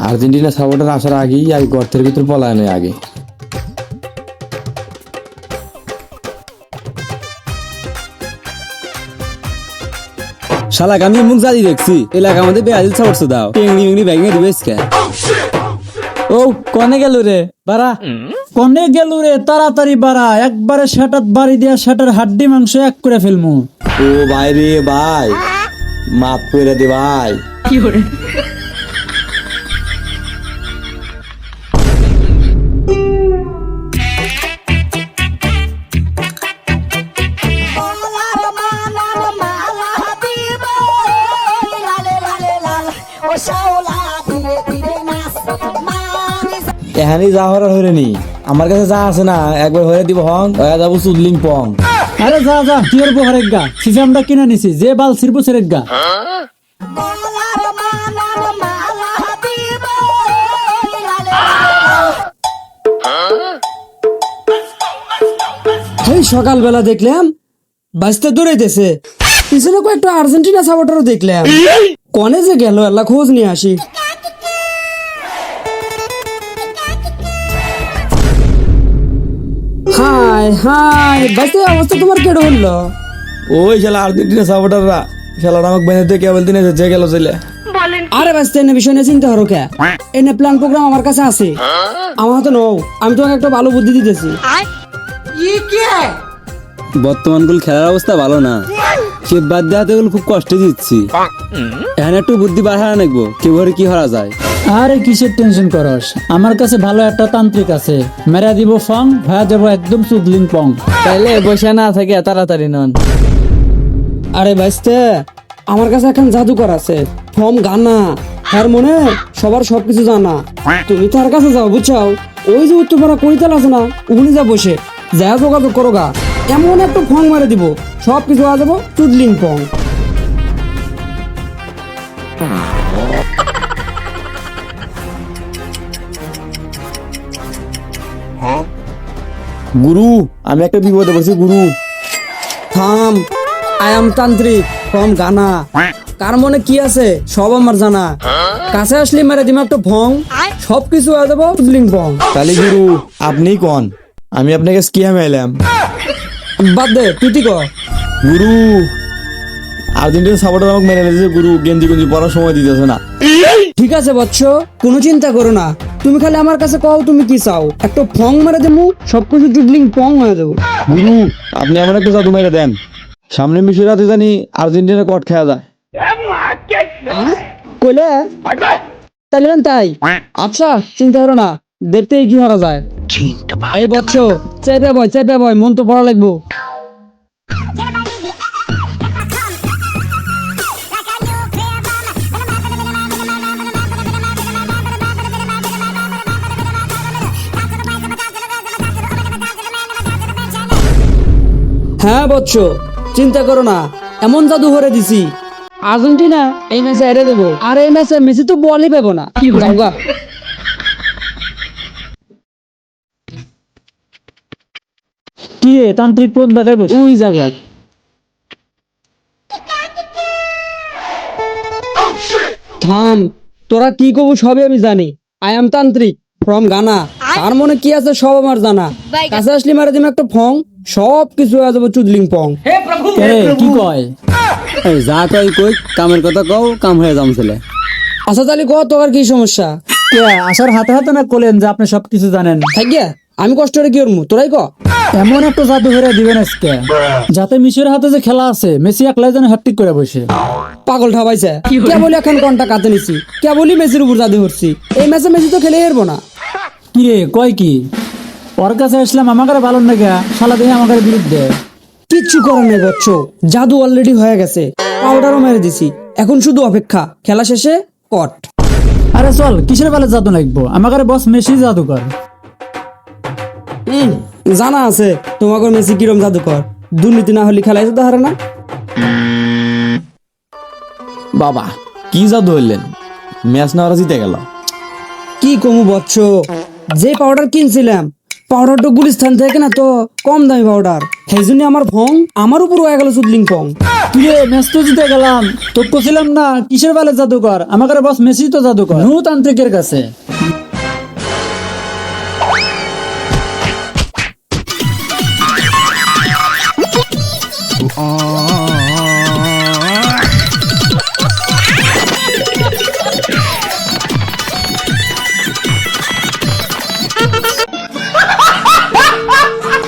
Argentina supporter আসার আগেই আর গর্তের ভিতর পলায়নে আগে। শালাক আমি মুখ জালি দেখছি এলাকা আমাদের বেআইল সাপোর্ট দাও টেংনি উংনি ব্যাগে দিবে আজকে। ও কনে গেল রে বাড়া, কনে গেল রে তাড়াতাড়ি বাড়া, একবারে শাটার বাড়ি দিয়া শাটার হাড্ডি মাংস এক করে ফেলমু। ও ভাই রে ভাই, মাফ করে দে ভাই। এখানে যা হওয়ার হরে নি, আমার কাছে যা আছে না একবার হয়ে দিব হং হয়ে যাবো চুদলিং পং। আরে যা যা কি আর বহরেক গা, সিস্টেমটা কিনে নিছি যে বাল সিরবু সেরেক গা। এই সকালবেলা দেখলাম বাসতে দৌড়াইতেছে, পিছনে কয়েকটা আর্জেন্টিনা সাপোর্টারও দেখলাম। কনে যে গেল আল্লাহ খোঁজ নিয়ে আসি। হাই হাই বাসতে অবস্থা তোমার কেড়ে হলো? ওই শালা আর্জেন্টিনা সাপোর্টাররা শালারা আমাকে বেঁধে দিয়ে কেবল দিনে যে গেল চলে। আরে বাসতে এনে বিষয় নিয়ে চিন্তা করো কে, এনে প্ল্যান প্রোগ্রাম আমার কাছে আছে। আমার হাতে নও, আমি তোমাকে একটা ভালো বুদ্ধি দিতেছি। বর্তমান গুলো খেলার অবস্থা ভালো না, সে বাদ দেওয়াতে গুলো খুব কষ্টে দিচ্ছি। এখানে একটু বুদ্ধি বাড়ানো নাকবো কিভাবে কি হরা যায়। আরে কিসের টেনশন করস, আমার কাছে ভালো একটা তান্ত্রিক আছে, মেরা দিব ফং হয়ে যাবো একদম চুদলিং পং। তাইলে বসে না থাকে তাড়াতাড়ি নন। আরে বাসতে আমার কাছে এখন জাদুকর আছে, ফর্ম গানা তার মনে সবার সবকিছু জানা। তুমি তার কাছে যাও বুঝছাও, ওই যে উত্তরপাড়া কইতাল আছে না, ওখানে যা বসে যা যোগাযোগ করো গা, এমন একটা ফং মারে দিব সবকিছু আ যাবো চুদলিং পং। গুরু আমি একটা বিপদে পড়ছি গুরু। থাম, আই এম তান্ত্রিক ফ্রম গানা। কার মনে কি আছে সব আমার জানা। কাছে আসলে মেরে দিম একটা ভং, সবকিছু হয়ে যাবো চুদলিং পং। তাহলে গুরু আপনি কোন, আমি আপনাকে স্কিয়াম এলাম। বাদ দে তুই ঠিক গুরু আর্জেন্টিনা সাপোর্টার আমাকে মেরে দিয়েছে গুরু, গেঞ্জি গেঞ্জি পড়ার সময় দিতেছে না। ঠিক আছে বৎস, কোনো চিন্তা করো না, তুমি খালি আমার কাছে কও তুমি কি চাও, একটা ফং মেরে দেবো সবকিছু চুদলিং পং হয়ে যাবো। গুরু আপনি আমার একটা জাদু মেরে দেন, সামনে মিশর রাতে জানি আর্জেন্টিনা কট খেয়া যায়। কইলে তাহলে তাই, আচ্ছা চিন্তা করো না, দেখতে কি করা যায়। এই বৎস চেপে বয় মন তো পড়া লাগবো। হ্যাঁ বৎস চিন্তা করো না, এমন জাদু করে দিছি আর্জেন্টিনা এই ম্যাচে হেরে দেবো, আর এই ম্যাচে মেসি তো বলই পাবো না। যাওগা। কি রে তান্ত্রিক কোন জায়গায় বসে? ওই জায়গায়। থাম, তোরা কি করবো সবই আমি জানি। আই এম তান্ত্রিক ফ্রম গানা, তার মনে কি আছে সব আমার জানা। কাছে আসলে মারে দিম একটা ফং, সব কিছু হয়ে যাবো চুদলিং পং। কে কি কয়? এই যা কই কই কামের কথা কও, কাম হয়ে যাম ছেলে। আচ্ছা তাহলে কত তোর কি সমস্যা? কে আসার হাতে হাতে না করলেন যে আপনি সবকিছু জানেন? থাকিয়া আমি কষ্ট করে কি করবো, তোরাই ক। এমন একটা জাদু করে দিবেন আজকে যাতে মিশরের হাতে যে খেলা আছে মেসি একলাই যেন হ্যাটট্রিক করে বসে। পাগল ঠাবাইছে কেবল এখন কোনটা কাতে নিছি, কেবলই মেসির উপর জাদু করছি। এই ম্যাচে মেসি তো খেলে হেরবো না। কি রে কয় কি? ওর কাছে আসলাম আমাকে ভালো লাগে, শালা দেখে আমাকে বিরুদ্ধে। কিচ্ছু করার নেই বচ্চ, জাদু অলরেডি হয়ে গেছে, পাউডারও মেরে দিছি, এখন শুধু অপেক্ষা খেলা শেষে কট। আরে চল কিসের বেলা জাদু লাগবো, আমাকে বস মেসি জাদুকর। জানা আছে তোমাকে মেসি কিরম জাদুকর, দুর্নীতি না হলে খেলায় যেতে হারে না। বাবা কি জাদু হইলেন, ম্যাচ না ওরা জিতে গেল। কি কমু বচ্চ, যে পাউডার কিনছিলাম পাউডারটা গুলিস্থান থেকে না তো কম দামি পাউডার, সেই জন্য আমার ভং আমার উপর হয়ে গেল চুদলিং পং। কিরে ম্যাচ তো জিতে গেলাম, তো কছিলাম না কিসের বেলে জাদুকর, আমাকে বস মেসি তো জাদুকর নু তান্ত্রিকের কাছে।